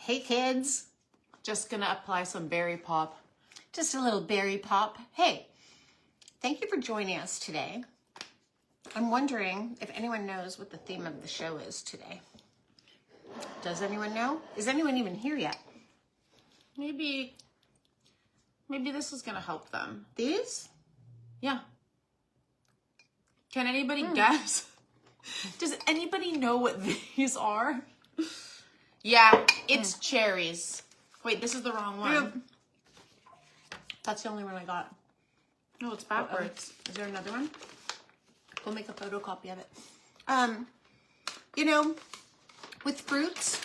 Hey kids, Just gonna apply some berry pop. just a little berry pop. Hey, thank you for joining us today. I'm wondering if anyone knows what the theme of the show is today. Does anyone know? Is anyone even here yet? Maybe this is gonna help them. These? Yeah. Can anybody guess? Does anybody know what these are? Yeah, it's cherries. Wait, this is the wrong one. Yep. That's the only one I got. No, it's backwards. Is there another one? We'll make a photocopy of it. You know, with fruits,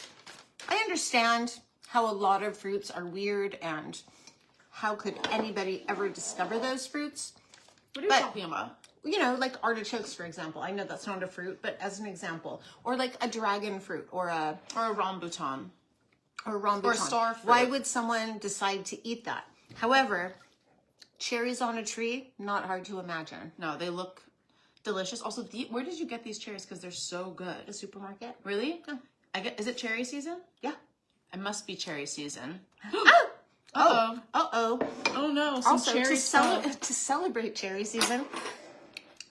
I understand how a lot of fruits are weird and how could anybody ever discover those fruits? What are you talking about? You know, like artichokes, for example. I know that's not a fruit, but as an example. Or like a dragon fruit or a rambutan. or rambutan. Or star fruit. Why would someone decide to eat that? However, cherries on a tree, not hard to imagine. No, they look delicious. Also, where did you get these cherries? Because they're so good. The supermarket? Really? Yeah. Is it cherry season? Yeah. It must be cherry season. Oh! Uh-oh. Uh-oh. Oh no, some Also, cherry to celebrate cherry season,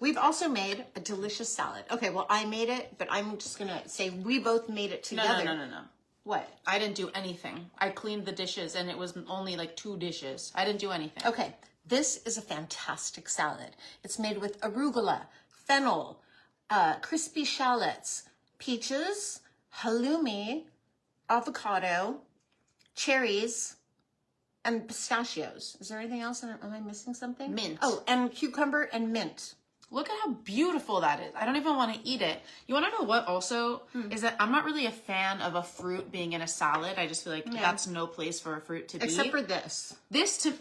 we've also made a delicious salad. Okay, well, I made it, but I'm just going to say we both made it together. No. What? I didn't do anything. I cleaned the dishes and it was only like 2 dishes. I didn't do anything. Okay, this is a fantastic salad. It's made with arugula, fennel, crispy shallots, peaches, halloumi, avocado, cherries, and pistachios. Is there anything else? Am I missing something? Mint. Oh, and cucumber and mint. Look at how beautiful that is. I don't even want to eat it. You want to know what also is that I'm not really a fan of a fruit being in a salad. I just feel like that's no place for a fruit to be. Except for this.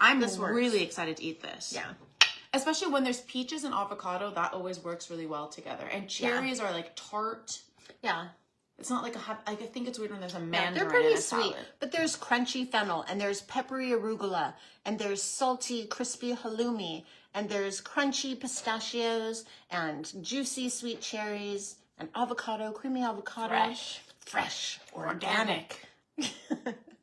I'm This works. really excited to eat this. Yeah. Especially when there's peaches and avocado, that always works really well together. And cherries are like tart. Yeah. It's not like I think it's weird when there's a mandarin They're pretty in a sweet, salad. but there's crunchy fennel, and there's peppery arugula, and there's salty, crispy halloumi, and there's crunchy pistachios, and juicy sweet cherries, and avocado, creamy avocado. Fresh, organic.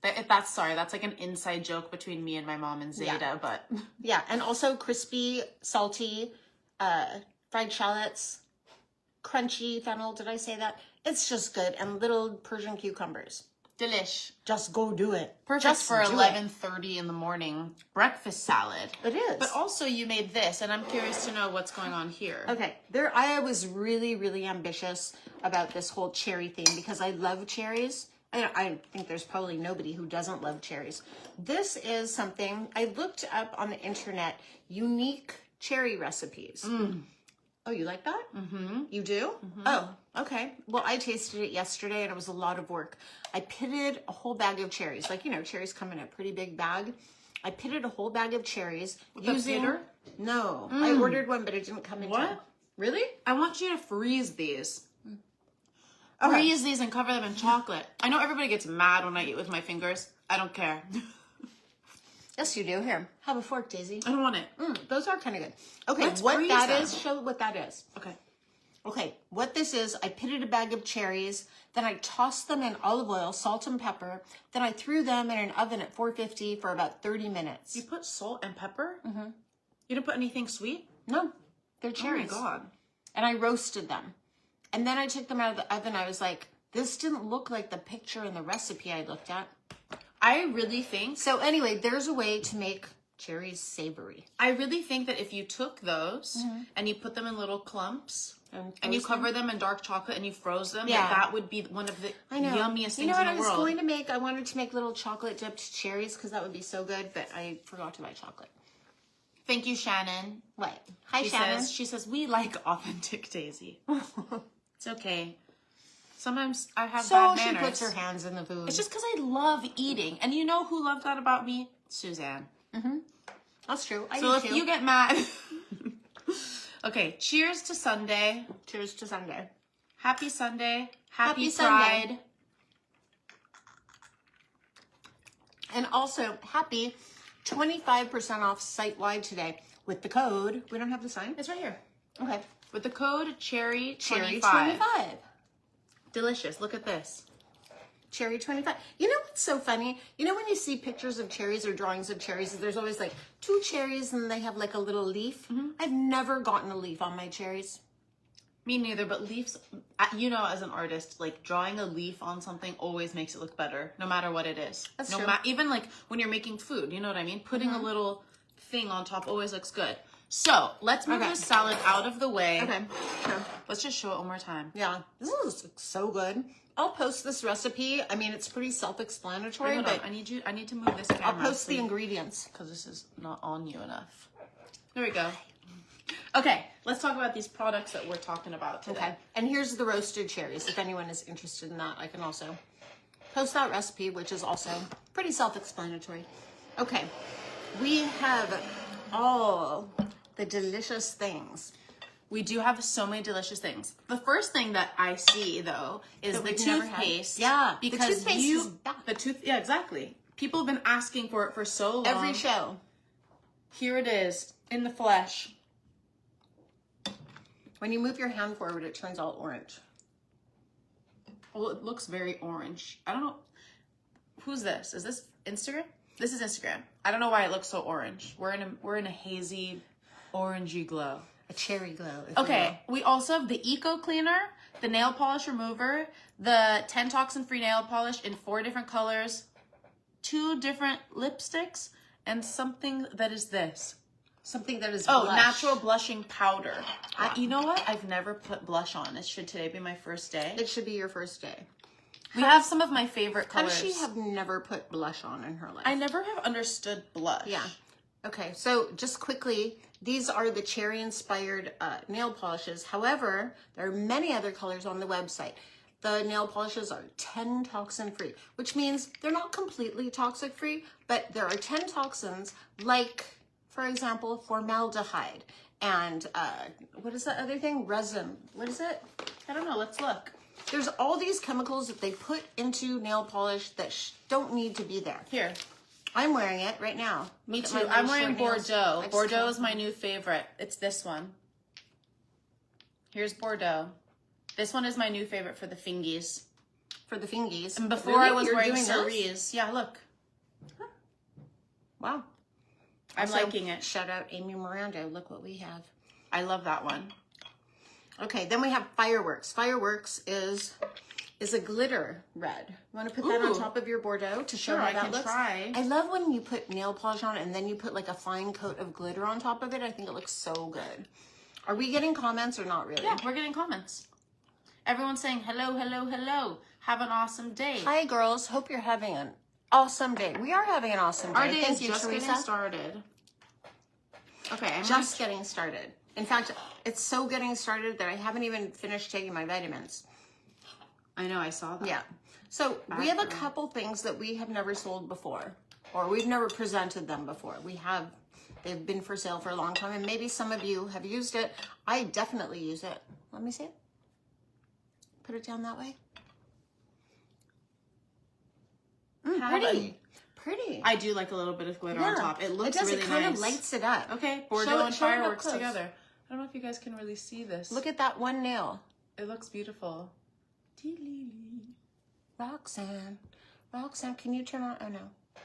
That's like an inside joke between me and my mom and Zeta, but Yeah, and also crispy, salty, fried shallots, crunchy fennel. Did I say that? It's just good, and little Persian cucumbers. delish. Just go do it. Perfect Just for do it. 11:30 in the morning breakfast salad. It is. But also you made this, and I'm curious to know what's going on here. Okay, I was really, really ambitious about this whole cherry theme because I love cherries. I think there's probably nobody who doesn't love cherries. This is something I looked up on the internet, unique cherry recipes. Oh, you like that? Mm-hmm. You do? Mm-hmm. Oh, okay. Well, I tasted it yesterday and it was a lot of work. I pitted a whole bag of cherries. Like, you know, cherries come in a pretty big bag. I pitted a whole bag of cherries using... pitter? No. I ordered one, but it didn't come in time. What? Really? I want you to freeze these. Okay. Freeze these and cover them in chocolate. I know everybody gets mad when I eat with my fingers. I don't care. Yes, you do. Here, have a fork, Daisy. I don't want it. Those are kind of good. Okay, Let's what freeze that them. is, show what that is. Okay. Okay, what this is, I pitted a bag of cherries, then I tossed them in olive oil, salt and pepper, then I threw them in an oven at 450 for about 30 minutes. You put salt and pepper? Mm-hmm. You didn't put anything sweet? No, they're cherries. Oh my God. And I roasted them. And then I took them out of the oven. I was like, this didn't look like the picture in the recipe I looked at. I really think... So anyway, there's a way to make cherries savory. I really think that if you took those and you put them in little clumps and you cover them in dark chocolate and you froze them, that would be one of the yummiest things in the world. You know what I was going to make? I wanted to make little chocolate dipped cherries because that would be so good, but I forgot to buy chocolate. Thank you, Shannon. What? Hi, Shannon. She says, we like authentic Daisy. It's okay. Sometimes I have bad manners. So she puts her hands in the food. It's just because I love eating. And you know who loved that about me? Suzanne. That's true. So if you get mad... Okay, cheers to Sunday. Cheers to Sunday. Happy Sunday. Happy Pride. Sunday. And also, happy 25% off site-wide today with the code. We don't have the sign? It's right here. Okay. With the code Cherry25. Cherry 25. Delicious. Look at this. Cherry 25. You know what's what's so funny? You know when you see pictures of cherries or drawings of cherries, there's always like 2 cherries and they have like a little leaf. I've never gotten a leaf on my cherries. Me neither, but leaves, you know, as an artist, like drawing a leaf on something always makes it look better, no matter what it is. That's true. Even like when you're making food, you know what I mean? Putting a little thing on top always looks good. So let's move this salad out of the way. Okay. Sure. Let's just show it one more time. Yeah, this is so good. I'll post this recipe. I mean, it's pretty self-explanatory, Hold but on. I need to move this camera. I'll post the ingredients. because this is not on you enough. There we go. Okay, let's talk about these products that we're talking about today. Okay, and here's the roasted cherries. If anyone is interested in that, I can also post that recipe, which is also pretty self-explanatory. Okay, we have all the delicious things. We do have so many delicious things. The first thing that I see though is That the we've never had. toothpaste. Yeah, the because toothpaste is back. yeah, exactly. People have been asking for it for so long. Every show. Here it is in the flesh. When you move your hand forward, it turns all orange. Well, it looks very orange. I don't know. Who's this? Is this Instagram? This is Instagram. I don't know why it looks so orange. We're in a hazy, orangey glow. A cherry glow. Okay, we also have the Eco Cleaner, the nail polish remover, the 10 toxin free nail polish in 4 different colors, 2 different lipsticks, and something that is this. Something that is blush. Natural blushing powder. Wow. You know what? I've never put blush on. Should today be my first day? It should be your first day. We have some of my favorite How colors. does she have never put blush on in her life? I never have understood blush. Yeah. Okay, so just quickly, these are the cherry-inspired nail polishes. However, there are many other colors on the website. The nail polishes are 10 toxin-free, which means they're not completely toxic-free, but there are 10 toxins like, for example, formaldehyde and what is that other thing? Resin. What is it? I don't know. Let's look. There's all these chemicals that they put into nail polish that don't need to be there. Here. I'm wearing it right now. Me Look at too. my little I'm wearing short nails. Bordeaux. I just Bordeaux can't- is my new favorite. It's this one. Here's Bordeaux. This one is my new favorite for the fingies. For the fingies. And before Really? I was You're wearing doing those? Cherries. Yeah, look. Wow. I'm Also, liking it. Shout out Amy Miranda. Look what we have. I love that one. Okay, then we have Fireworks. Fireworks is a glitter red. You want to put that on Ooh. top of your Bordeaux to show Sure, how I that can looks? try. I love when you put nail polish on and then you put like a fine coat of glitter on top of it. I think it looks so good. Are we getting comments or not really? Yeah, we're getting comments. Everyone's saying hello, hello, hello. Have an awesome day. Hi girls, hope you're having an awesome day. We are having an awesome day. Our day Thank is you, just Teresa. getting started. Okay, I'm Just getting started. In fact, it's so getting started that I haven't even finished taking my vitamins. I know, I saw that. Yeah. So we have a couple things that we have never sold before, or we've never presented them before. They've been for sale for a long time, and maybe some of you have used it. I definitely use it. Let me see it. Put it down that way. Pretty. Pretty. I do like a little bit of glitter on top. It looks really It kind nice. of lights it up. Okay, Bordeaux Show it- and show it up fireworks close. together. I don't know if you guys can really see this. Look at that one nail. It looks beautiful. Roxanne, can you turn on? Oh no,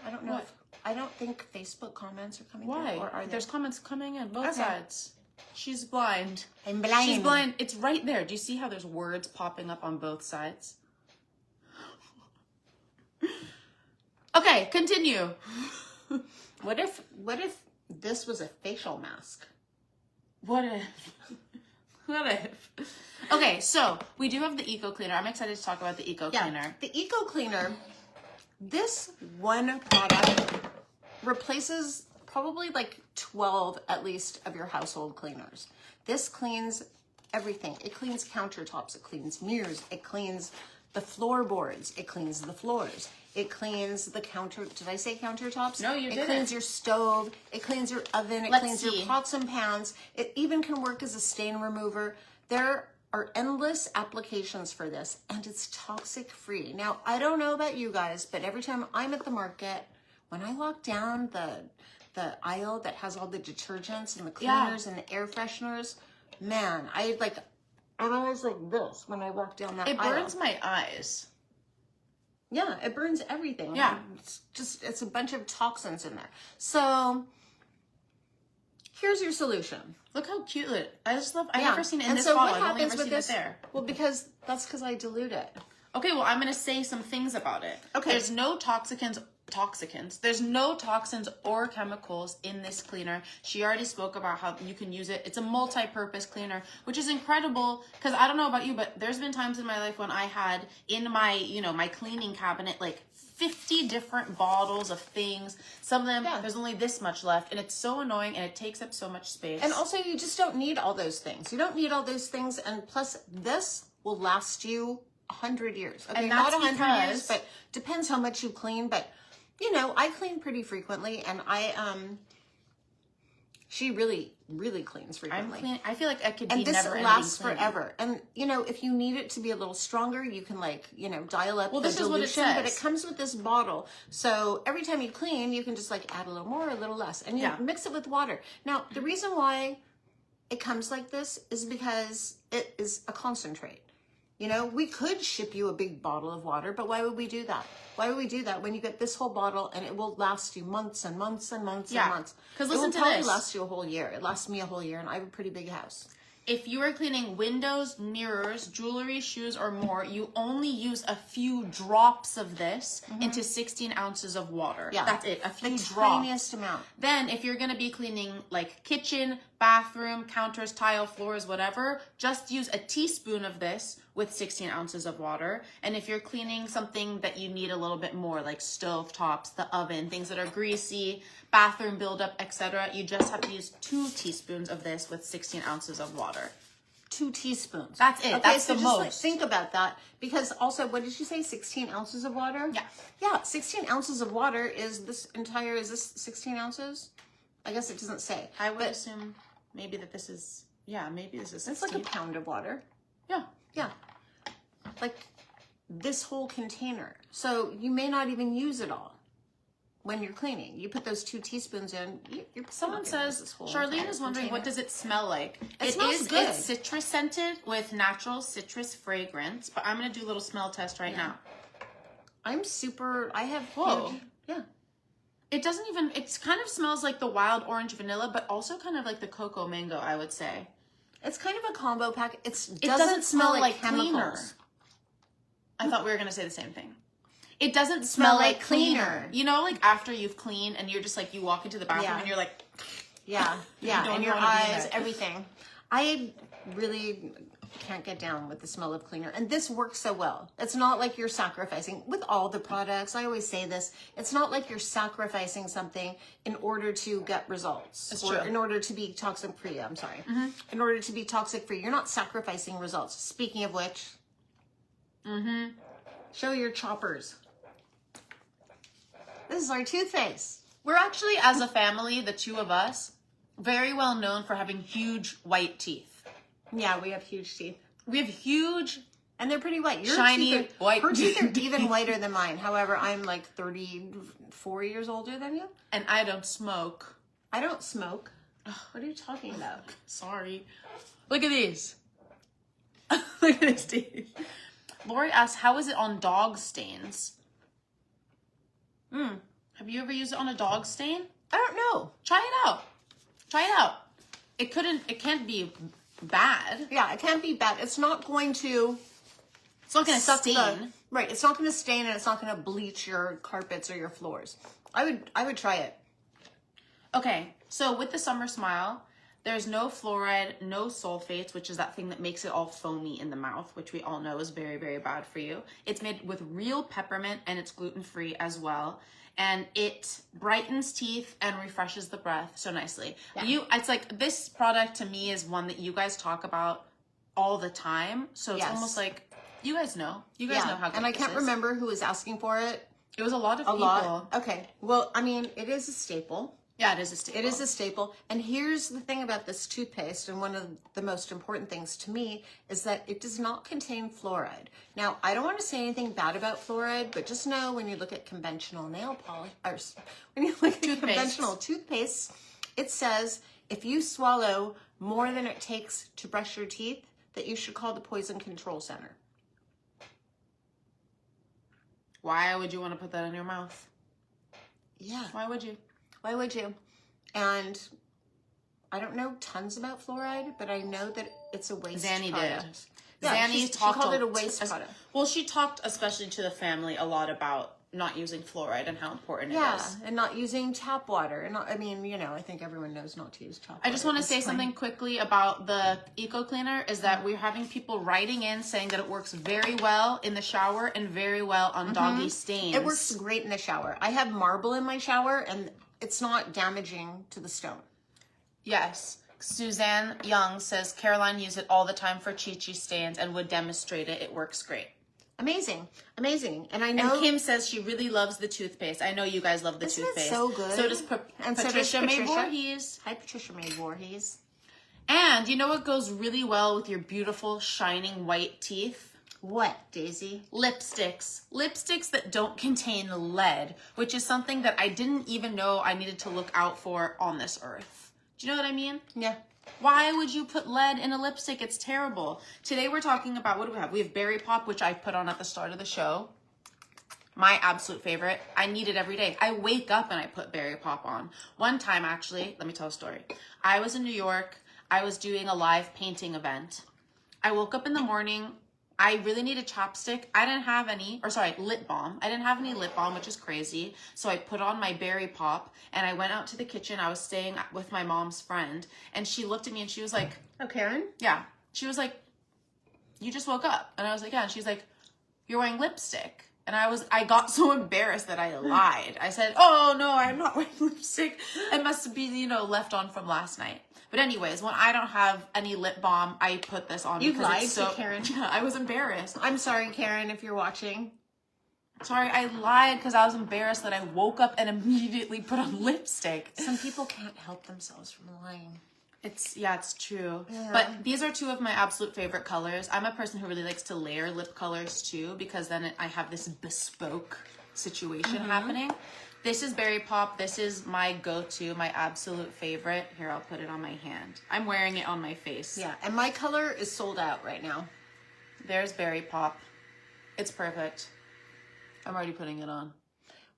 I don't know. What? I don't think Facebook comments are coming Why? through. Or are there? There's comments coming in both Okay. sides. She's blind. I'm blind. She's blind. It's right there. Do you see how there's words popping up on both sides? Okay, continue. What if this was a facial mask? What if? What if? Okay, so we do have the Eco Cleaner. I'm excited to talk about the Eco Cleaner. The Eco Cleaner, this one product replaces probably like 12 at least of your household cleaners. This cleans everything. It cleans countertops, it cleans mirrors, it cleans the floorboards, it cleans the floors. It cleans the did I say countertops? No, you didn't. It cleans your stove, it cleans your oven, it Let's cleans see. your pots and pans. It even can work as a stain remover. There are endless applications for this, and it's toxic free. Now, I don't know about you guys, but every time I'm at the market, when I walk down the aisle that has all the detergents and the cleaners and the air fresheners, man, I'm always like this when I walk down that It aisle. burns my eyes. Yeah, it burns everything. Yeah. It's a bunch of toxins in there. So here's your solution. Look how cute it. I just love. I've Yeah. never seen it in And this so bottle. what I've only happens ever with seen this? it there. Well, because I dilute it. Okay, well, I'm going to say some things about it. Okay. There's no toxicants. There's no toxins or chemicals in this cleaner. She already spoke about how you can use it. It's a multi-purpose cleaner, which is incredible because I don't know about you, but there's been times in my life when I had in my, my cleaning cabinet, like 50 different bottles of things. Some of them, there's only this much left, and it's so annoying, and it takes up so much space. And also, you just don't need all those things. You don't need all those things, and plus, this will last you 100 years. Okay, And that's not 100 years, because- but depends how much you clean. But I clean pretty frequently, and she really cleans frequently. I feel like I could be And this never lasts cleaning. forever. And if you need it to be a little stronger, you can dial up the this is what it dilution. But says. it comes with this bottle, so every time you clean, you can just add a little more, a little less, and you mix it with water. Now, the reason why it comes like this is because it is a concentrate. We could ship you a big bottle of water, but why would we do that? Why would we do that when you get this whole bottle and it will last you months and months and months and months? Because it will listen to probably this. last you a whole year. It lasts me a whole year, and I have a pretty big house. If you are cleaning windows, mirrors, jewelry, shoes, or more, you only use a few drops of this into 16 ounces of water. Yeah. That's it. A few The drops. tiniest amount. Then if you're going to be cleaning kitchen, bathroom, counters, tile, floors, whatever, just use a teaspoon of this with 16 ounces of water. And if you're cleaning something that you need a little bit more, like stove tops, the oven, things that are greasy, bathroom buildup, etc., you just have to use 2 teaspoons of this with 16 ounces of water. 2 teaspoons. That's it. Okay, That's so the just most. think about that, because also, what did you say? 16 ounces of water? Yeah. Yeah, 16 ounces of water is this 16 ounces? I guess it doesn't say. I would assume maybe that this is, maybe this is 16. It's like a pound of water. Yeah. Yeah. Like this whole container. So you may not even use it all when you're cleaning. You put those 2 teaspoons in. Someone says, Charlene is wondering, what does it smell like? It smells good. It's citrus scented with natural citrus fragrance, but I'm going to do a little smell test right now. I have Whoa. huge, yeah. It doesn't even, it kind of smells like the wild orange vanilla, but also kind of like the cocoa mango, I would say. It's kind of a combo pack. It doesn't smell like chemicals. cleaner. I thought we were going to say the same thing. It doesn't smell like cleaner. After you've cleaned and you're just you walk into the bathroom and you're like, yeah, don't and your wanna be in eyes, there. everything. I really can't get down with the smell of cleaner, and this works so well. It's not like you're sacrificing with all the products. I always say this. It's not like you're sacrificing something in order to get results. It's or true. in order to be toxic free. I'm sorry. In order to be toxic free, you're not sacrificing results. Speaking of which, show your choppers. This is our toothpaste. we're actually, as a family, the 2 of us, very well known for having huge white teeth. Yeah, we have huge teeth. We have huge, And they're pretty white. Your shiny, teeth are, white Her teeth are teeth. even whiter than mine. However, I'm 34 years older than you. and I don't smoke. I don't smoke. What are you talking about? Sorry. Look at these. Look at these teeth. Lori asks, how is it on dog stains? Have you ever used it on a dog stain? I don't know. Try it out. Try it out. It can't be bad. Yeah, it can't be bad. It's not going to It's not going to suck stain. right. It's not going to stain, and it's not going to bleach your carpets or your floors. I would try it. Okay, so with the Summer Smile, there's no fluoride, no sulfates, which is that thing that makes it all foamy in the mouth, which we all know is very, very bad for you. It's made with real peppermint, and it's gluten-free as well. And it brightens teeth and refreshes the breath so nicely. Yeah. It's like, this product to me is one that you guys talk about all the time. So it's Yes. almost like, you guys know. You guys know how good and I this can't is. remember who was asking for it. It was a lot of A people. lot. Okay. Well, I mean, it is a staple. Yeah, it is a staple. It is a staple. And here's the thing about this toothpaste, and one of the most important things to me is that it does not contain fluoride. Now, I don't want to say anything bad about fluoride, but just know when you look at conventional nail polish, or when you look at conventional toothpaste, it says if you swallow more than it takes to brush your teeth, that you should call the Poison Control Center. Why would you want to put that in your mouth? Yeah. Why would you? Why would you? And I don't know tons about fluoride, but I know that it's a waste Zanny product. did. Yeah, Zanny she talked called it a waste product. Well, she talked especially to the family a lot about not using fluoride and how important it Yeah, is. and not using tap water. And not, I mean, you know, I think everyone knows not to use tap water. I just want to say something quickly about the Eco Cleaner is that we're having people writing in saying that it works very well in the shower and very well on doggy stains. It works great in the shower. I have marble in my shower, and it's not damaging to the stone. Yes. Suzanne Young says Caroline used it all the time for Chi-Chi stains and would demonstrate it. It works great. Amazing. Amazing. And I know... And Kim says she really loves the toothpaste. I know you guys love the Isn't toothpaste. it so good? So does And so does Patricia May Patricia. Voorhees. Hi, Patricia May Voorhees. And you know what goes really well with your beautiful, shining white teeth? What, Daisy? Lipsticks. Lipsticks that don't contain lead, which is something that I didn't even know I needed to look out for on this earth. Do you know what I mean? Yeah. Why would you put lead in a lipstick? It's terrible. Today we're talking about, what do we have? We have Berry Pop, which I put on at the start of the show. My absolute favorite. I need it every day. I wake up and I put Berry Pop on. One time, actually, let me tell a story. I was in New York. I was doing a live painting event. I woke up in the morning. I really needed chapstick. I didn't have any, lip balm. I didn't have any lip balm, which is crazy. So I put on my Berry Pop and I went out to the kitchen. I was staying with my mom's friend and she looked at me and she was like, Oh, Karen? yeah. She was like, you just woke up. And I was like, yeah. And she's like, you're wearing lipstick. And I got so embarrassed that I lied. I said, oh no, I'm not wearing lipstick. It must be, left on from last night. But anyways, when I don't have any lip balm, I put this on. You because lied it's so, to Karen. Yeah, I was embarrassed. I'm sorry, Karen, if you're watching. Sorry, I lied because I was embarrassed that I woke up and immediately put on lipstick. Some people can't help themselves from lying. It's true. Yeah. But these are two of my absolute favorite colors. I'm a person who really likes to layer lip colors too, because then I have this bespoke situation happening. This is Berry Pop. This is my go-to, my absolute favorite. Here, I'll put it on my hand. I'm wearing it on my face. Yeah, and my color is sold out right now. There's Berry Pop. It's perfect. I'm already putting it on.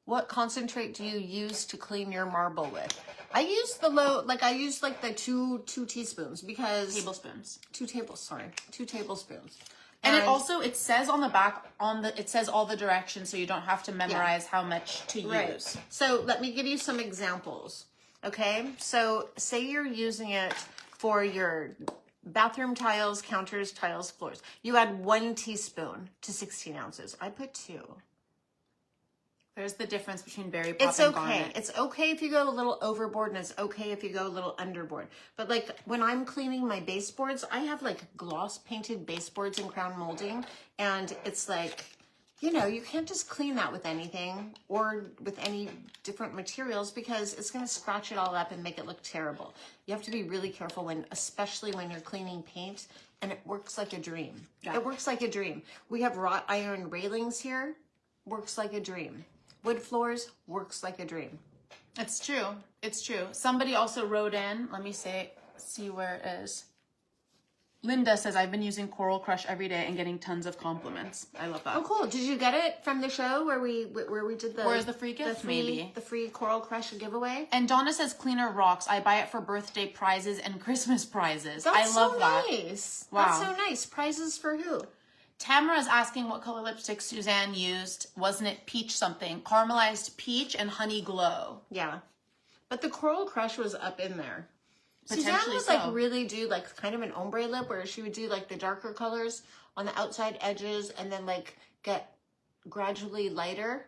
What concentrate do you use to clean your marble with? I use the two teaspoons because... Tablespoons. 2 tablespoons. And it says on the back, it says all the directions so you don't have to memorize how much to use. So let me give you some examples. Okay, so say you're using it for your bathroom tiles, counters, tiles, floors. You add 1 teaspoon to 16 ounces. I put 2. There's the difference between Berry Pop It's and okay. Garnet. It's okay if you go a little overboard, and it's okay if you go a little underboard. But like when I'm cleaning my baseboards, I have like gloss painted baseboards in crown molding, and it's like, you can't just clean that with anything or with any different materials because it's going to scratch it all up and make it look terrible. You have to be really careful especially when you're cleaning paint, and it works like a dream. Yeah. It works like a dream. We have wrought iron railings here. Works like a dream. Wood floors, works like a dream. It's true. It's true. Somebody also wrote in, let me see where it is. Linda says, I've been using Coral Crush every day and getting tons of compliments. I love that. Oh, cool. Did you get it from the show where we did the... Where's the free gift? Maybe. The free Coral Crush giveaway? And Donna says, Cleaner rocks. I buy it for birthday prizes and Christmas prizes. That's I love so that. Nice. Wow. That's so nice. Prizes for who? Tamara's asking what color lipstick Suzanne used. Wasn't it peach something? Caramelized peach and honey glow. Yeah. But the Coral Crush was up in there. Suzanne Potentially would like really do like kind of an ombre lip where she would do like the darker colors on the outside edges and then like get gradually lighter.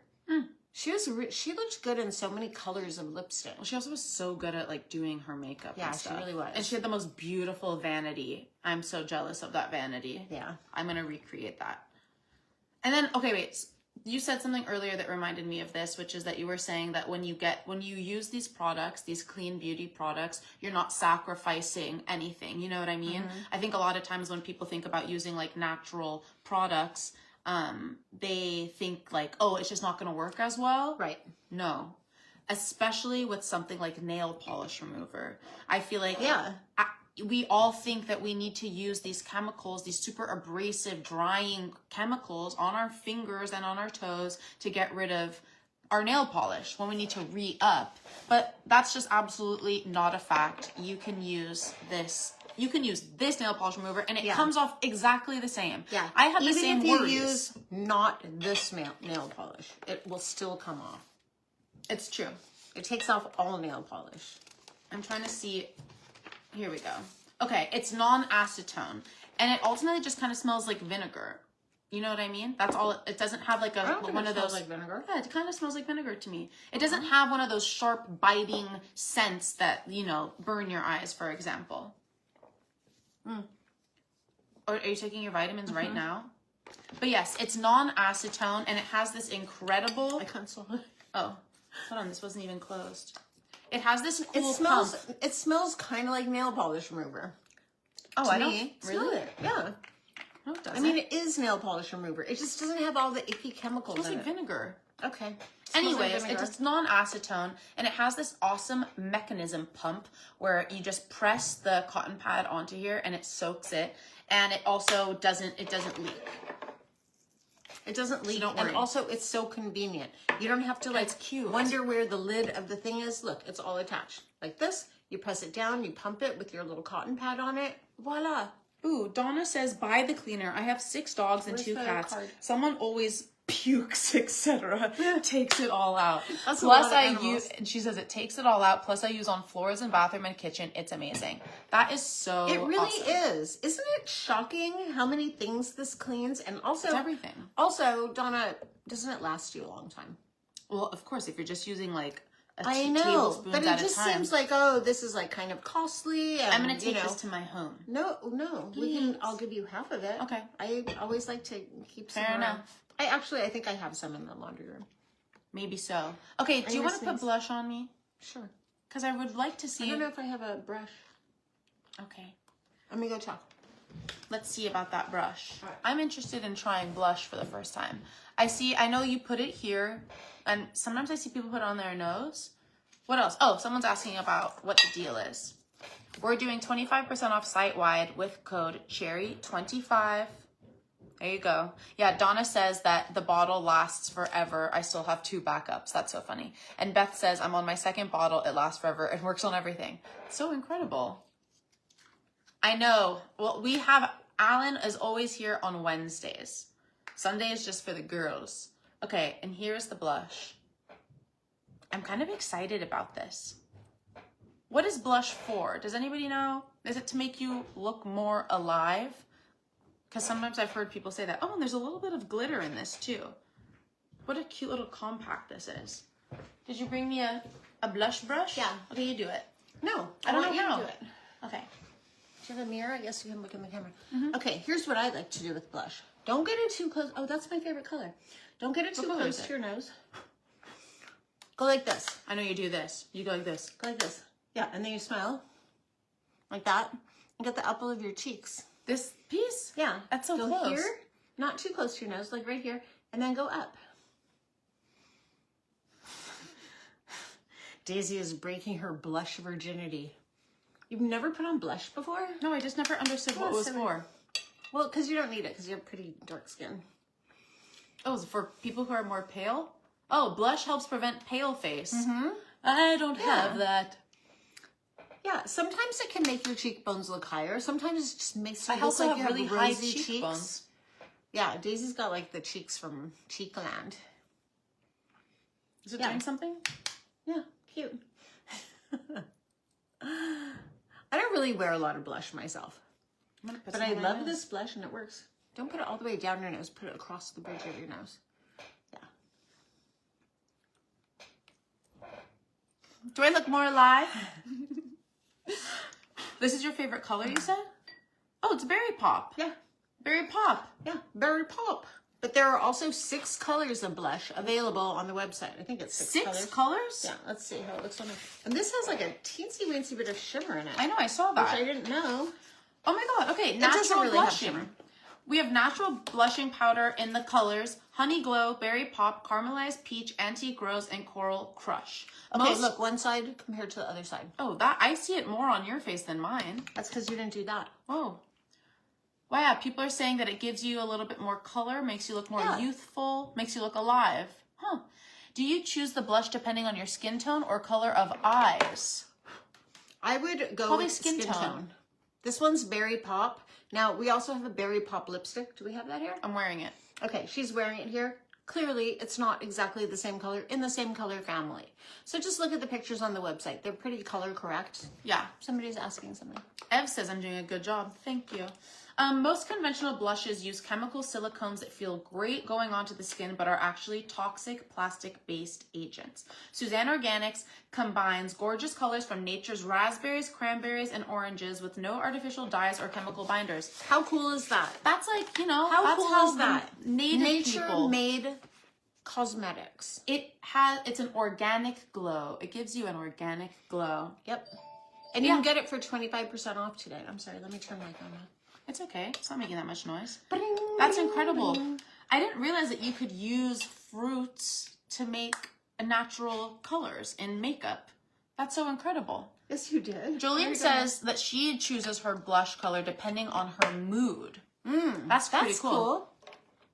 She looked good in so many colors of lipstick. Well, she also was so good at like doing her makeup. Yeah, and stuff. she really was. And she had the most beautiful vanity. I'm so jealous of that vanity. Yeah. I'm gonna recreate that. And then, okay, wait. You said something earlier that reminded me of this, which is that you were saying that when you use these products, these clean beauty products, you're not sacrificing anything. You know what I mean? I think a lot of times when people think about using like natural products, they think like, oh, it's just not going to work as well. Right. No. Especially with something like nail polish remover. I feel like, we all think that we need to use these chemicals, these super abrasive drying chemicals on our fingers and on our toes to get rid of our nail polish when we need to re-up. But that's just absolutely not a fact. You can use this. You can use this nail polish remover and it comes off exactly the same. Yeah. I had the Even same if you worries. use not this nail polish, it will still come off. It's true. It takes off all nail polish. I'm trying to see. Here we go. Okay, it's non-acetone. And it ultimately just kind of smells like vinegar. You know what I mean? That's all. It doesn't have like one of those. Like vinegar. Yeah, it kind of smells like vinegar to me. It doesn't have one of those sharp, biting scents that, you know, burn your eyes, for example. Or are you taking your vitamins right now? But yes, it's non-acetone and it has this incredible. I can't smell it. Oh, hold on. This wasn't even closed. It has this cool It smells. pump. It smells kind of like nail polish remover. Oh, To I me. don't Smell really. it. Yeah. No, it doesn't. I mean, it is nail polish remover. It just doesn't have all the icky chemicals It smells in like it. vinegar. Okay. Anyways, it's non-acetone and it has this awesome mechanism pump where you just press the cotton pad onto here and it soaks it, and it also doesn't leak. It doesn't leak, don't and worry. also it's so convenient. You don't have to like It's cute. wonder where the lid of the thing is. Look, it's all attached like this. You press it down, you pump it with your little cotton pad on it. Voila. Ooh, Donna says, buy the cleaner. I have 6 dogs and Where's 2 the cats. card? Someone always pukes, etc. Takes it all out. That's a Plus lot of I animals. use, and she says it takes it all out. Plus I use on floors and bathroom and kitchen. It's amazing. That is so It really awesome. is. Isn't it shocking how many things this cleans? And also, It's everything. Also, Donna, doesn't it last you a long time? Well, of course, if you're just using like a I know, tablespoon but it at a just time. seems like, oh, this is like kind of costly. And, I'm gonna take this to my home. No, we can. I'll give you half of it. Okay. I always like to keep some. Fair around. enough. I think I have some in the laundry room. Maybe so. Okay, do you want to put blush on me? Sure. Because I would like to see. I don't know if I have a brush. Okay. Let me go check. Let's see about that brush. All right. I'm interested in trying blush for the first time. I know you put it here, and sometimes I see people put it on their nose. What else? Oh, someone's asking about what the deal is. We're doing 25% off site-wide with code CHERRY25. There you go. Yeah, Donna says that the bottle lasts forever. I still have 2 backups. That's so funny. And Beth says, I'm on my 2nd bottle. It lasts forever. It works on everything. So incredible. I know. Well, we have, Alan is always here on Wednesdays. Sunday is just for the girls. Okay, and here's the blush. I'm kind of excited about this. What is blush for? Does anybody know? Is it to make you look more alive? Because sometimes I've heard people say that. Oh, and there's a little bit of glitter in this too. What a cute little compact this is. Did you bring me a blush brush? Yeah. Okay, you do it. No, I don't want you to know. do it. Okay. Do you have a mirror? I guess you can look in the camera. Okay, here's what I like to do with blush. Don't get it too close. Oh, that's my favorite color. Don't get it too color close is to your nose. Go like this. I know you do this. You go like this. Go like this. Yeah, and then you smile. Like that. And get the apple of your cheeks. This piece? Yeah. That's so go close. Here, not too close to your nose, like right here. And then go up. Daisy is breaking her blush virginity. You've never put on blush before? No, I just never understood what it was for. Well, because you don't need it, because you have pretty dark skin. Oh, it's for people who are more pale? Oh, blush helps prevent pale face. I don't have that. Yeah, sometimes it can make your cheekbones look higher. Sometimes it just makes you I look also like have you really have high rosy cheekbones. cheeks. Yeah, Daisy's got like the cheeks from Cheekland. Is it Yeah. doing something? Yeah, cute. I don't really wear a lot of blush myself, I'm gonna put but some I on my love nose. this blush and it works. Don't put it all the way down your nose. Put it across the bridge of your nose. Yeah. Do I look more alive? This is your favorite color, you said? Oh, it's berry pop. Yeah. Berry pop. Yeah. Berry pop. But there are also 6 colors of blush available on the website. I think it's 6 colors. 6 colors? Yeah, let's see how it looks on it. And this has like a teensy weensy bit of shimmer in it. I know, I saw Which that. I didn't know. Oh my god, okay, It doesn't natural really have blushing. shimmer. We have natural blushing powder in the colors Honey Glow, Berry Pop, Caramelized Peach, Antique Rose, and Coral Crush. Okay, look, one side compared to the other side. Oh, that I see it more on your face than mine. That's because you didn't do that. Oh. Wow, yeah, people are saying that it gives you a little bit more color, makes you look more youthful, makes you look alive. Huh. Do you choose the blush depending on your skin tone or color of eyes? I would go Probably with skin tone. This one's Berry Pop. Now, we also have a Berry Pop lipstick. Do we have that here? I'm wearing it. Okay, she's wearing it here. Clearly, it's not exactly the same color in the same color family. So just look at the pictures on the website. They're pretty color correct. Yeah. Somebody's asking something. Ev says I'm doing a good job. Thank you. Most conventional blushes use chemical silicones that feel great going onto the skin, but are actually toxic plastic-based agents. Suzanne Organics combines gorgeous colors from nature's raspberries, cranberries, and oranges with no artificial dyes or chemical binders. How cool is that? That's like, you know, How that's cool how is that? nature people. Made cosmetics. It's an organic glow. It gives you an organic glow. Yep. And you can get it for 25% off today. I'm sorry, let me turn my camera. It's okay. It's not making that much noise. Bing, That's bing, incredible. bing. I didn't realize that you could use fruits to make natural colors in makeup. That's so incredible. Yes, you did. Julian says that she chooses her blush color depending on her mood. That's pretty cool.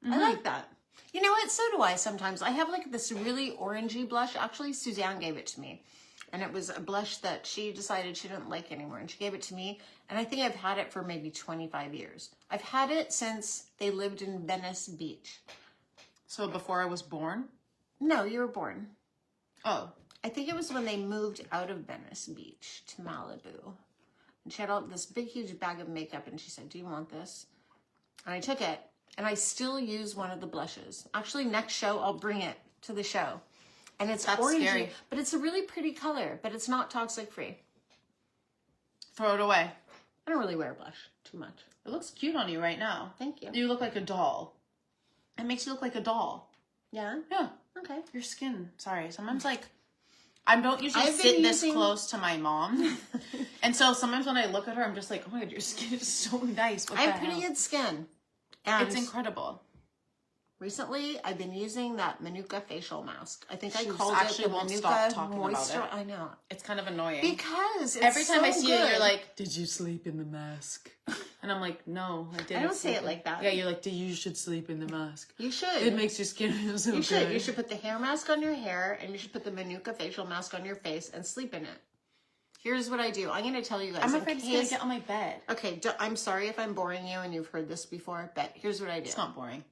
I like that. You know what? So do I sometimes. I have like this really orangey blush. Actually, Suzanne gave it to me. And it was a blush that she decided she didn't like anymore. And she gave it to me. And I think I've had it for maybe 25 years. I've had it since they lived in Venice Beach. So before I was born? No, you were born. Oh. I think it was when they moved out of Venice Beach to Malibu. And she had all this big, huge bag of makeup. And she said, do you want this? And I took it. And I still use one of the blushes. Actually, next show, I'll bring it to the show. And it's orangey, scary. but it's a really pretty color, but it's not toxic free. Throw it away. I don't really wear blush too much. It looks cute on you right now. Thank you. You look like a doll. It makes you look like a doll. Yeah? Yeah. Okay. Your skin. Sorry. Sometimes like, I don't usually I've sit been this using- close to my mom. And so sometimes when I look at her, I'm just like, oh my God, your skin is so nice. What I the have pretty hell? good skin. And It's incredible. recently, I've been using that Manuka facial mask. I think I She called actually it the won't Manuka stop talking about Moisture. it. I know. It's kind of annoying. Because it's Every time so I see good. it, you're like, did you sleep in the mask? And I'm like, no, I didn't. I don't say sleep it in-" like that. Yeah, you're like, you should sleep in the mask. You should. It makes your skin feel so You good. should. You should put the hair mask on your hair, and you should put the Manuka facial mask on your face and sleep in it. Here's what I do. I'm going to tell you guys. I'm in afraid it's case- going to get on my bed. Okay, I'm sorry if I'm boring you and you've heard this before, but here's what I do. It's not boring.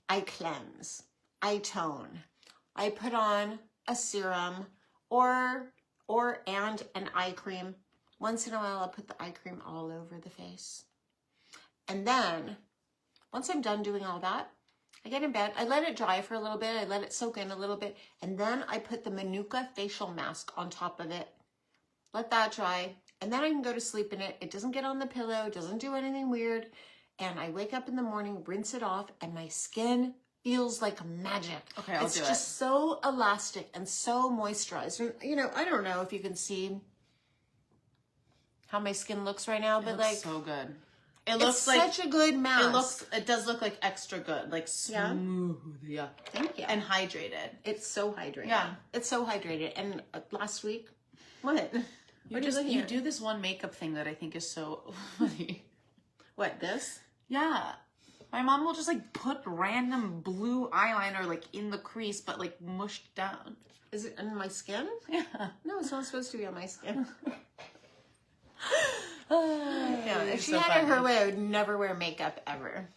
I cleanse. I tone. I put on a serum and an eye cream. Once in a while, I'll put the eye cream all over the face. And then, once I'm done doing all that, I get in bed. I let it dry for a little bit. I let it soak in a little bit. And then I put the Manuka facial mask on top of it. Let that dry. And then I can go to sleep in it. It doesn't get on the pillow. It doesn't do anything weird. And I wake up in the morning, rinse it off, and my skin feels like magic. Okay, I'll do It's it. just so elastic and so moisturized. And, you know, I don't know if you can see how my skin looks right now, but It like, looks so good. It it's looks like such a good mask. it does look like extra good, like Yeah. smooth, yeah, Thank you. and hydrated. It's so hydrated. Yeah. It's so hydrated. And last week, what? You do this one makeup thing that I think is so funny. What, this? Yeah. My mom will just like put random blue eyeliner like in the crease, but like mushed down. Is it on my skin? Yeah. No, it's not supposed to be on my skin. Yeah, If she had it her way, I would never wear makeup ever.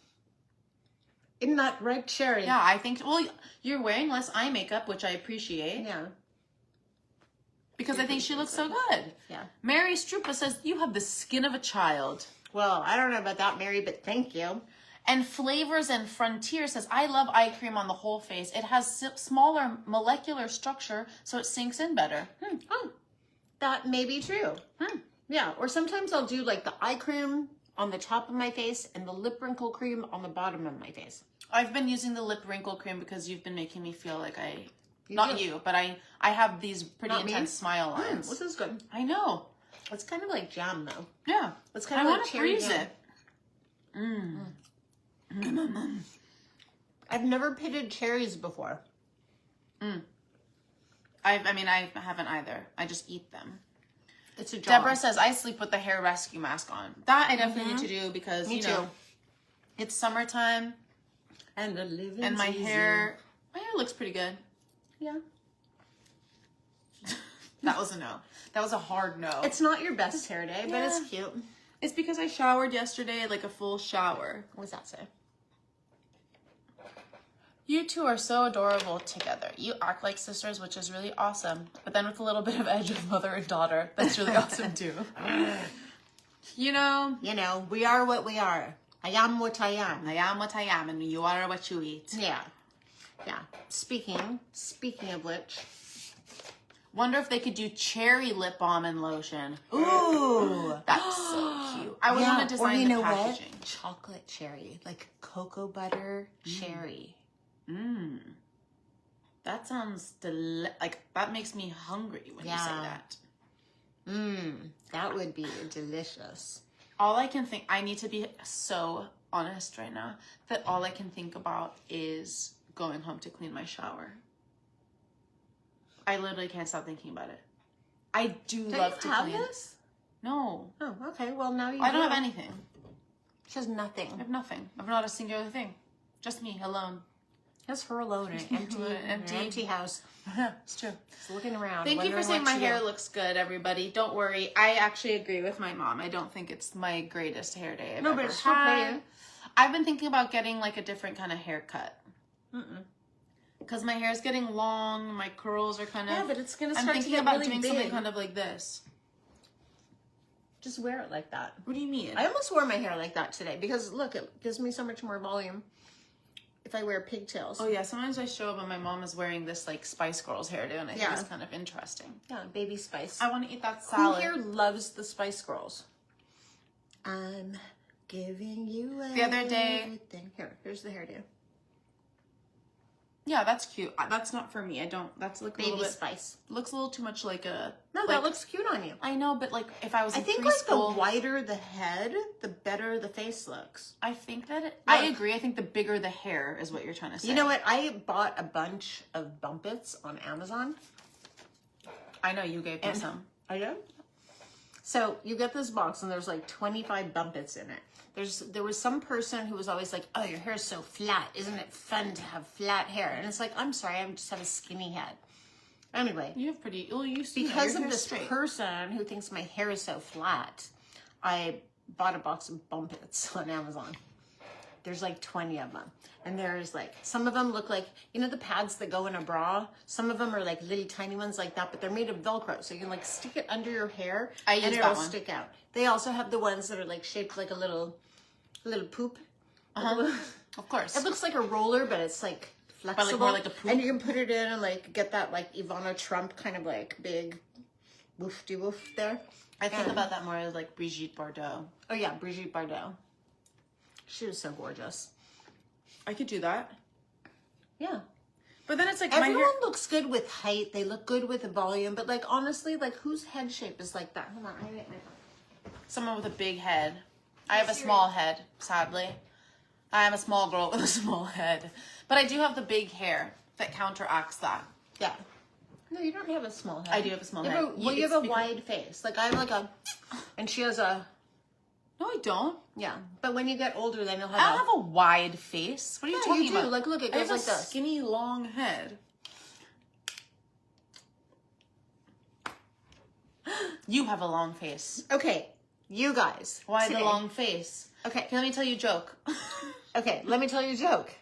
Isn't that right, Cherry? Yeah, I think. Well, you're wearing less eye makeup, which I appreciate. Yeah. Because I think she looks so good. Yeah. Mary Strupa says you have the skin of a child. Well, I don't know about that, Mary, but thank you. And Flavors and Frontier says, I love eye cream on the whole face. It has smaller molecular structure, so it sinks in better. Oh, that may be true. Yeah, or sometimes I'll do like the eye cream on the top of my face and the lip wrinkle cream on the bottom of my face. I've been using the lip wrinkle cream because you've been making me feel like I have these pretty Not me? intense smile lines. This is good. I know. It's kind of like jam, though. Yeah. It's kind I of want like to cherry freeze jam. it. I've never pitted cherries before. I haven't either. I just eat them. It's a jar. Deborah says, I sleep with the hair rescue mask on. That I definitely need to do because, Me you know, too. it's summertime And the living and my hair looks pretty good. Yeah. That was a no. That was a hard no. It's not your best hair day, but Yeah. it's cute. It's because I showered yesterday, like a full shower. What does that say? You two are so adorable together. You act like sisters, which is really awesome. But then with a little bit of edge of mother and daughter, that's really awesome too. You know, We are what we are. I am what I am. I am what I am, and you are what you eat. Yeah. Yeah. Speaking of which. Wonder if they could do cherry lip balm and lotion. Ooh. That's so cute. I would want to design the packaging. What? Chocolate cherry. Like cocoa butter cherry. That sounds that makes me hungry when you say that. That would be delicious. All I can think, I need to be so honest right now, that all I can think about is going home to clean my shower. I literally can't stop thinking about it. I do love to clean. This? No. Oh, okay. Well, now you I don't have anything. She has nothing. I have nothing. I have not a singular thing. Just me, alone. Just her alone in an empty house. It's true. Just looking around. Thank you for saying my hair looks good, everybody. Don't worry. I actually agree with my mom. I don't think it's my greatest hair day I've ever but it's still had. pretty. I've been thinking about getting like a different kind of haircut. Because my hair is getting long. My curls are kind of... Yeah, but it's going to I'm start to thinking get about really doing big. something kind of like this. Just wear it like that. What do you mean? I almost wore my hair like that today because, look, it gives me so much more volume if I wear pigtails. Oh, yeah. Sometimes I show up and my mom is wearing this like Spice Girls hairdo and I think it's kind of interesting. Yeah, baby spice. I want to eat that Who salad. here loves the Spice Girls? I'm giving you The other day... everything. Here's the hairdo. Yeah, that's cute. That's not for me. I don't... That's like a Baby little bit... spice. Looks a little too much like a... No, that looks cute on you. I know, but like if I was in I think like preschool... the wider the head, the better the face looks. I think that... I agree. I think the bigger the hair is what you're trying to say. You know what? I bought a bunch of Bumpits on Amazon. I know you gave me some. I did? So you get this box and there's like 25 Bumpits in it. There was some person who was always like, oh, your hair's so flat. Isn't it fun to have flat hair? And it's like, I'm sorry, I just have a skinny head. Anyway. You have pretty... Well, Because of this person who thinks my hair is so flat, I bought a box of Bumpits on Amazon. There's like 20 of them. And there's like, some of them look like, you know the pads that go in a bra? Some of them are like little tiny ones like that, but they're made of Velcro. So you can like stick it under your hair and it'll stick out. They also have the ones that are like shaped like a little poop. Of course. It looks like a roller, but it's like flexible. But like more like a poop. And you can put it in and like get that like Ivana Trump kind of like big woof-de-woof there. I think about that more as like Brigitte Bardot. Oh yeah, Brigitte Bardot. She was so gorgeous. I could do that. Yeah. But then it's like everyone my hair... looks good with height. They look good with the volume. But like honestly, like whose head shape is like that? Hold on, I get my phone. Someone with a big head. I have a small head, sadly. I am a small girl with a small head. But I do have the big hair that counteracts that. Yeah. No, you don't have a small head. I do have a small head. You have a wide face. Like I have like a, and she has a. No, I don't. Yeah, but when you get older, then you'll have. I don't have a wide face. What are you talking about? Like, look, it goes like a this. Skinny, long head. You have a long face. Okay, you guys. Why today. the long face? Okay, let me tell you a joke. Okay, let me tell you a joke.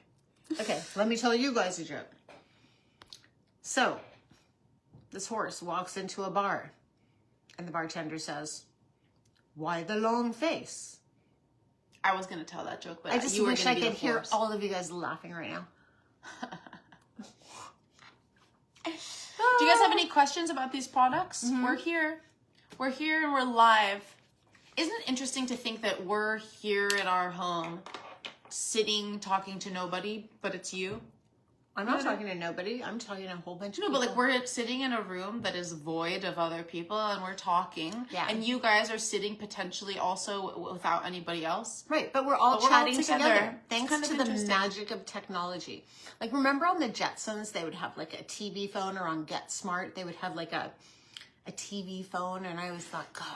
Okay, let me tell you guys a joke. So, this horse walks into a bar, and the bartender says, "Why the long face?" I was going to tell that joke, but I just wish I could hear all of you guys laughing right now. Do you guys have any questions about these products? Mm-hmm. We're here and we're live. Isn't it interesting to think that we're here at our home, sitting, talking to nobody, but it's you? I'm not talking to nobody. I'm talking to a whole bunch of No, people. but like we're sitting in a room that is void of other people and we're talking. Yeah. And you guys are sitting potentially also without anybody else. Right, but we're all chatting together. Thanks kind of to the interesting. magic of technology. Like, remember on the Jetsons, they would have like a TV phone, or on Get Smart, they would have like a TV phone. And I always thought, God,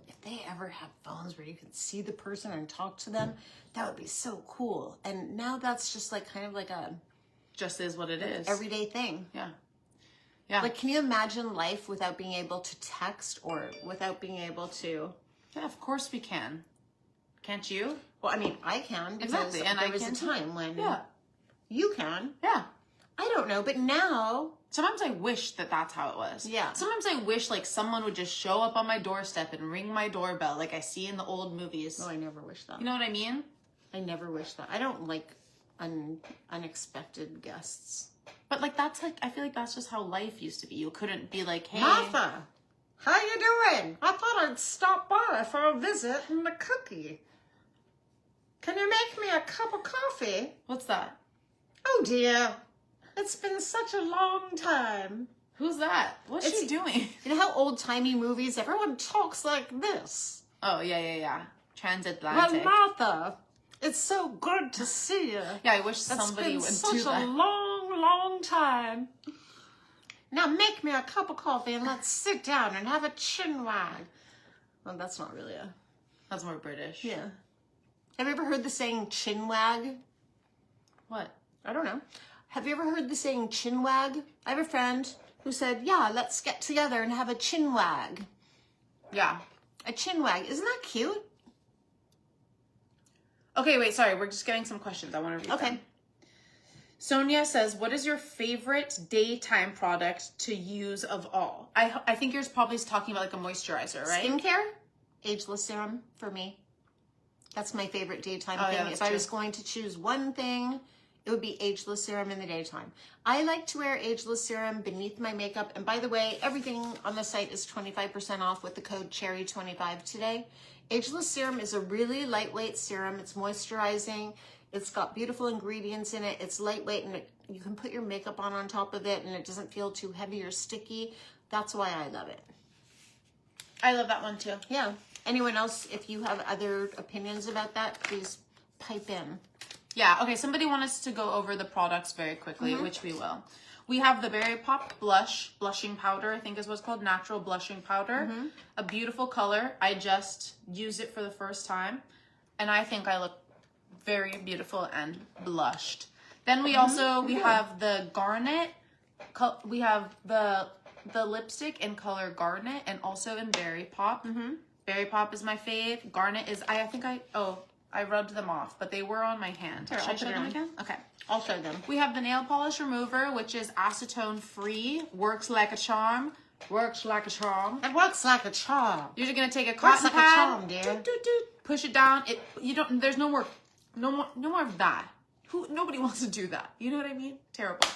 if they ever have phones where you can see the person and talk to them, that would be so cool. And now that's just like kind of like a Just is what it is. everyday thing. Yeah. Yeah. Like, can you imagine life without being able to text or without being able to? Yeah, of course we can. Can't you? Well, I mean, I can because Exactly, and there I was can a too. time when Yeah. you can. Yeah. I don't know, but now, Sometimes I wish that that's how it was. Yeah. Sometimes I wish like someone would just show up on my doorstep and ring my doorbell like I see in the old movies. oh, I never wish that. You know what I mean? I never wish that. I don't like unexpected guests. But like that's like I feel like that's just how life used to be. You couldn't be like, hey, Martha, how you doing? I thought I'd stop by for a visit and a cookie. Can you make me a cup of coffee? what's that? Oh dear, it's been such a long time. Who's that? What's she It's- doing? You know how old-timey movies, everyone talks like this? Oh yeah. Well, Transatlantic. Martha, it's so good to see you. Yeah, I wish It's somebody been would such do a that. long time. Now make me a cup of coffee and let's sit down and have a chin wag. Well, that's not really a... That's more British. Yeah. Have you ever heard the saying chin wag? What? I don't know. Have you ever heard the saying chin wag? I have a friend who said, yeah, let's get together and have a chin wag. Yeah. A chin wag. Isn't that cute? Okay, wait, sorry. We're just getting some questions. I want to read Okay. them. Sonia says, what is your favorite daytime product to use of all? I think you're probably talking about like a moisturizer, right? Skincare? Ageless serum for me. That's my favorite daytime Oh, thing. yeah, that's If I true. was going to choose one thing, it would be ageless serum in the daytime. I like to wear ageless serum beneath my makeup. And by the way, everything on the site is 25% off with the code CHERRY25 today. Ageless serum is a really lightweight serum. It's moisturizing. It's got beautiful ingredients in it. It's lightweight and you can put your makeup on top of it and it doesn't feel too heavy or sticky. That's why I love it. I love that one too. Yeah. Anyone else, if you have other opinions about that, please pipe in. Yeah, okay, somebody wants us to go over the products very quickly, which we will. We have the Berry Pop blushing powder, I think is what's called, natural blushing powder. A beautiful color. I just used it for the first time, and I think I look very beautiful and blushed. Then we also, we have the Garnet, we have the lipstick in color Garnet and also in Berry Pop. Berry Pop is my fave. Garnet is, I rubbed them off, but they were on my hand. Here, Should I'll I show put it them on. again? Okay. I'll show them. We have the nail polish remover, which is acetone free, works like a charm. Works like a charm. It works like a charm. You're just gonna take a Works cotton like a pad, charm, dear. doot, doot, doot, push it down. There's no more of that. Nobody wants to do that. You know what I mean? Terrible.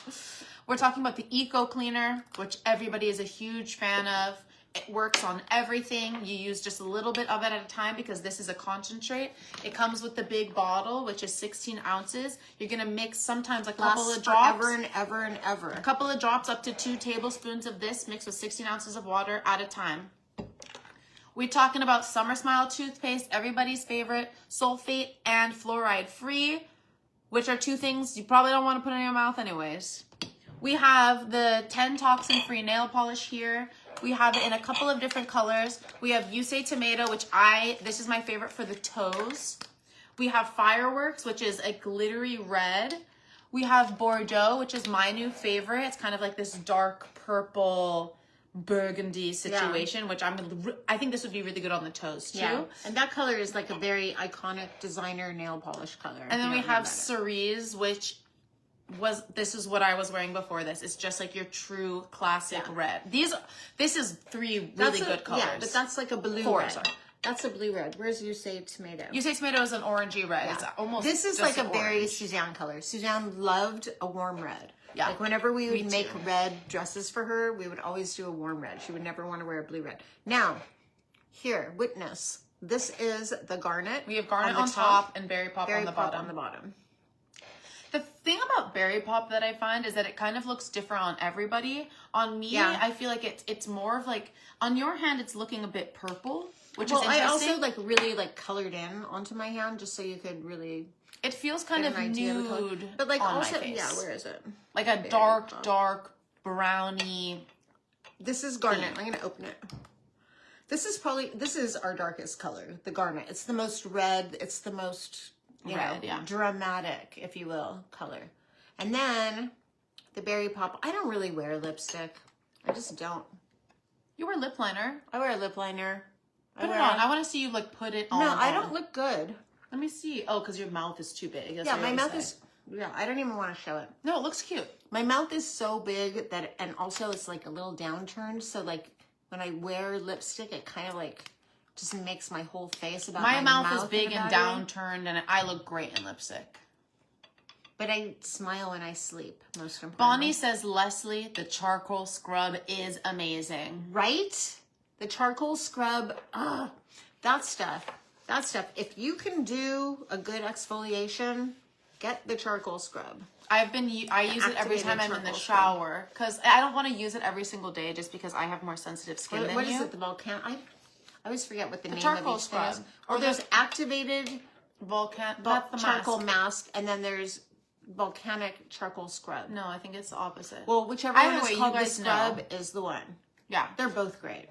We're talking about the Eco Cleaner, which everybody is a huge fan of. It works on everything. You use just a little bit of it at a time because this is a concentrate. It comes with the big bottle, which is 16 ounces. You're gonna mix sometimes a couple Lasts of drops. forever and ever and ever. A couple of drops up to 2 tablespoons of this mixed with 16 ounces of water at a time. We're talking about Summer Smile toothpaste, everybody's favorite, sulfate and fluoride free, which are 2 things you probably don't want to put in your mouth anyways. We have the 10 toxin free nail polish here. We have it in a couple of different colors. We have You Say Tomato, which this is my favorite for the toes. We have Fireworks, which is a glittery red. We have Bordeaux, which is my new favorite. It's kind of like this dark purple burgundy situation, which I think this would be really good on the toes too. Yeah. And that color is like a very iconic designer nail polish color. And then we Yeah, I have love it. Cerise, which this is what I was wearing before this. It's just like your true classic red. This is 3 really good colors. Yeah, but that's like a blue 4, red. sorry. That's a blue red. Where's You Say Tomato? You Say Tomato is an orangey red. It's almost This is just like a very orange. Suzanne color. Suzanne loved a warm red. Yeah. Like whenever we would Me make too. red dresses for her, we would always do a warm red. She would never want to wear a blue red. Now, here, witness. This is the Garnet. We have Garnet the on top and Berry Pop Berry on the Pop bottom. on the bottom. The thing about Berry Pop that I find is that it kind of looks different on everybody. On me, Yeah. I feel like it's more of like, on your hand, it's looking a bit purple, which Well, is I interesting. also like really like colored in onto my hand just so you could really It feels kind get of an idea of the color. nude But like on also, my face. yeah, where is it? Like a dark browny. This is garnet. I'm gonna open it. This is our darkest color, the garnet. It's the most red. It's the most Red, yeah. dramatic, if you will, color. And then the Berry Pop. I don't really wear lipstick. I just don't. You wear lip liner. I wear a lip liner. Put it on. I want to see you like put it on. No, I don't look good. Let me see. Oh, because your mouth is too big. That's Yeah, what my you mouth always say. is. Yeah, I don't even want to show it. No, it looks cute. My mouth is so big that, and also it's like a little downturned. So like when I wear lipstick, it kind of like just makes my whole face about My mouth is in big a and bad way. downturned, and I look great in lipstick. But I smile when I sleep, most importantly. Bonnie says, Leslie, the charcoal scrub is amazing. Right? The charcoal scrub, that stuff. If you can do a good exfoliation, get the charcoal scrub. I use it every Activated time I'm in the charcoal scrub. shower because I don't want to use it every single day just because I have more sensitive skin than What you. is it? The volcano? I always forget what the name charcoal of each thing is. scrub. Or Or there's the- activated That's the charcoal mask. mask, and then there's volcanic charcoal scrub. No, I think it's the opposite. Well, whichever Either one way, is you called the guys scrub know. is the one. Yeah. They're both great.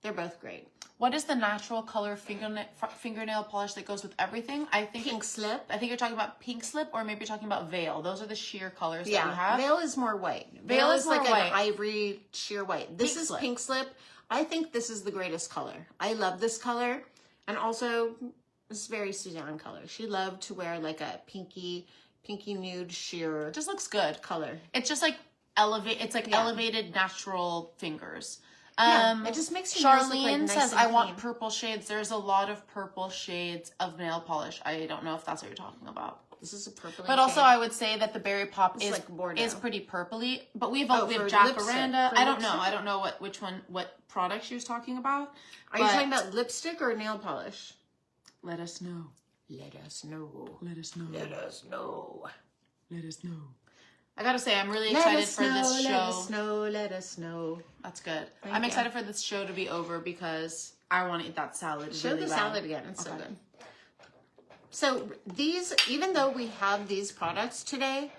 They're both great. What is the natural color fingernail polish that goes with everything? I think Pink slip. I think you're talking about pink slip, or maybe you're talking about veil. Those are the sheer colors that we Yeah, have. veil is more white. Veil is like more white. an ivory sheer white. This Pink is slip. pink slip. I think this is the greatest color. I love this color. And also, it's very Suzanne color. She loved to wear like a pinky nude sheer It just looks good. color. It's just like elevated natural fingers. Yeah, it just makes your nails look, like, Charlene nice says, and I want clean." purple shades. There's a lot of purple shades of nail polish. I don't know if that's what you're talking about. This is a purple. But also, I would say that the Berry Pop is like Bordeaux. is pretty purpley. But we have for Jacaranda. lipstick, for I don't know. lipstick. I don't know what product she was talking about. Are you talking about lipstick or nail polish? Let us know. Let us know. Let us know. Let us know. Let us know. I gotta say, I'm really Let excited us for know. this show. Let us know. Let us know. That's good. Thank I'm you. excited for this show to be over because I want to eat that salad. Show really the bad. salad again. It's so Okay. good. So these, even though we have these products today,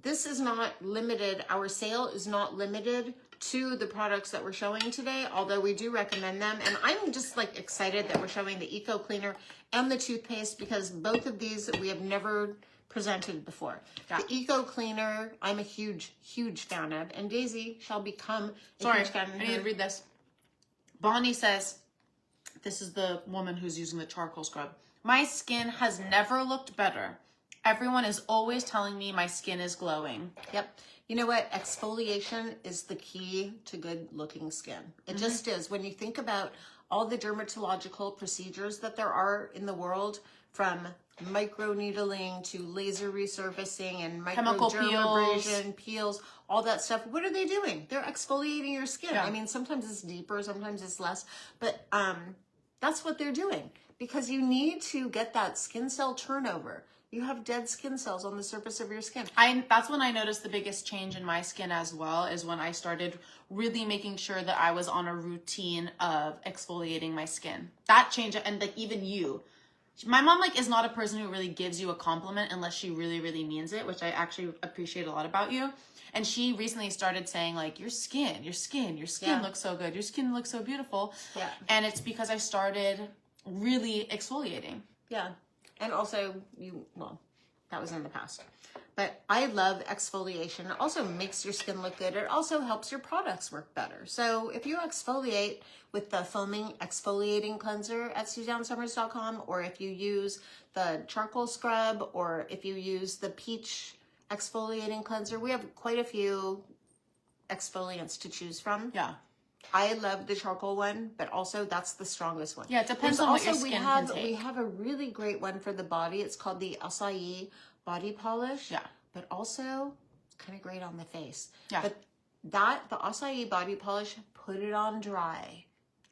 this is not limited. Our sale is not limited to the products that we're showing today, although we do recommend them. And I'm just like excited that we're showing the Eco Cleaner and the toothpaste because both of these we have never presented before. Yeah. The Eco Cleaner, I'm a huge fan of, and Daisy shall become a Sorry, huge fan I of. need to read this. Bonnie says, this is the woman who's using the charcoal scrub. My skin has never looked better. Everyone is always telling me my skin is glowing. Yep. You know what? Exfoliation is the key to good looking skin. It just is. When you think about all the dermatological procedures that there are in the world, from microneedling to laser resurfacing and Chemical microdermabrasion, peels, all that stuff, what are they doing? They're exfoliating your skin. Yeah. I mean, sometimes it's deeper, sometimes it's less, but that's what they're doing because you need to get that skin cell turnover. You have dead skin cells on the surface of your skin. That's when I noticed the biggest change in my skin as well, is when I started really making sure that I was on a routine of exfoliating my skin. That changed, and like even you. My mom like is not a person who really gives you a compliment unless she really, really means it, which I actually appreciate a lot about you. And she recently started saying like, your skin Yeah. looks so good. Your skin looks so beautiful. Yeah. And it's because I started really exfoliating. Yeah. And also, that was in the past. But I love exfoliation. It also makes your skin look good. It also helps your products work better. So if you exfoliate with the foaming exfoliating cleanser at SuzanneSummers.com, or if you use the charcoal scrub, or if you use the peach exfoliating cleanser, we have quite a few exfoliants to choose from. Yeah. I love the charcoal one, but also that's the strongest one. Yeah, it depends There's on what your also, skin have, can take. We have a really great one for the body. It's called the Acai Body Polish. Yeah. But also, it's kind of great on the face. Yeah. But the Acai Body Polish, put it on dry.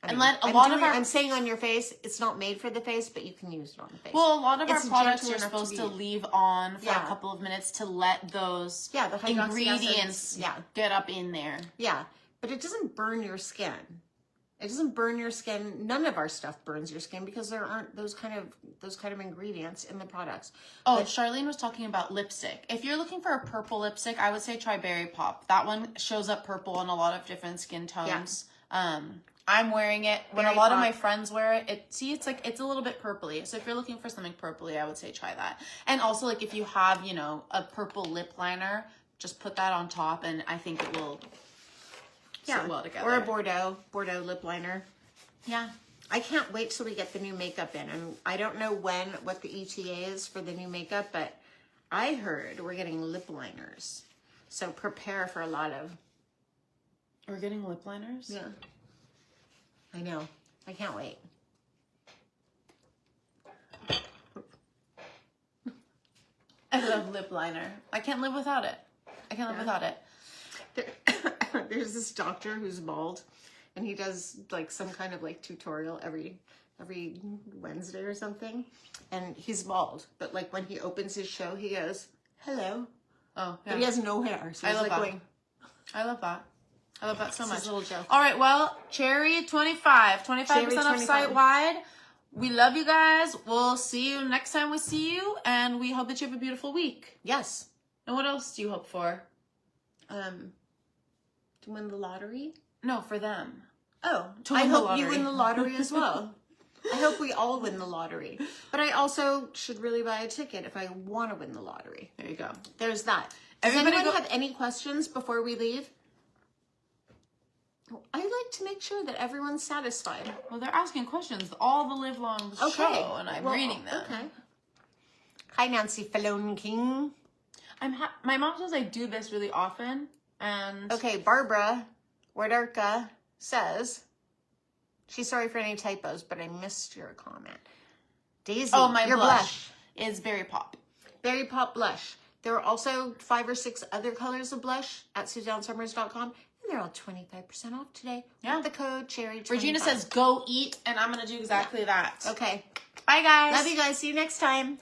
I'm saying on your face, it's not made for the face, but you can use it on the face. Well, a lot of our products gentle you're enough supposed to to leave on for Yeah. a couple of minutes to let those the hydroxy ingredients acids, get up in there. Yeah, but it doesn't burn your skin. It doesn't burn your skin. None of our stuff burns your skin because there aren't those kind of ingredients in the products. Oh, Charlene was talking about lipstick. If you're looking for a purple lipstick, I would say try Berry Pop. That one shows up purple in a lot of different skin tones. Yeah. I'm wearing it. When a lot of my friends wear it, it's a little bit purpley. So if you're looking for something purpley, I would say try that. And also, like, if you have, a purple lip liner, just put that on top, and I think it will sit well together. Or a Bordeaux lip liner. Yeah. I can't wait till we get the new makeup in. And I don't know what the ETA is for the new makeup, but I heard we're getting lip liners. So prepare for a lot of... We're getting lip liners? Yeah. I know. I can't wait. I love lip liner. I can't live without it. There's this doctor who's bald, and he does like some kind of like tutorial every Wednesday or something, and he's bald, but like when he opens his show, he goes, "Hello." Oh, yeah. But he has no hair, so I he's love like that. going. I love that. I love that so much. His little joke. All right, well, Cherry 25% off site wide. We love you guys. We'll see you next time we see you, and we hope that you have a beautiful week. Yes. And what else do you hope for? To win the lottery? No, for them. Oh, To I win the hope you lottery. win the lottery as well. I hope we all win the lottery. But I also should really buy a ticket if I want to win the lottery. There you go. There's that. Does anyone have any questions before we leave? I like to make sure that everyone's satisfied. Well, they're asking questions all the live long show, and I'm reading them. Okay. Hi, Nancy Falone King. My mom says I do this really often, and... Okay, Barbara Wardarka says, she's sorry for any typos, but I missed your comment. Daisy, your blush is Berry Pop. Berry Pop blush. There are also 5 or 6 other colors of blush at SusanSummers.com, and they're all 25% off today. Yeah. With the code Cherry25. Regina says, go eat, and I'm going to do exactly that. Okay. Bye, guys. Love you guys. See you next time.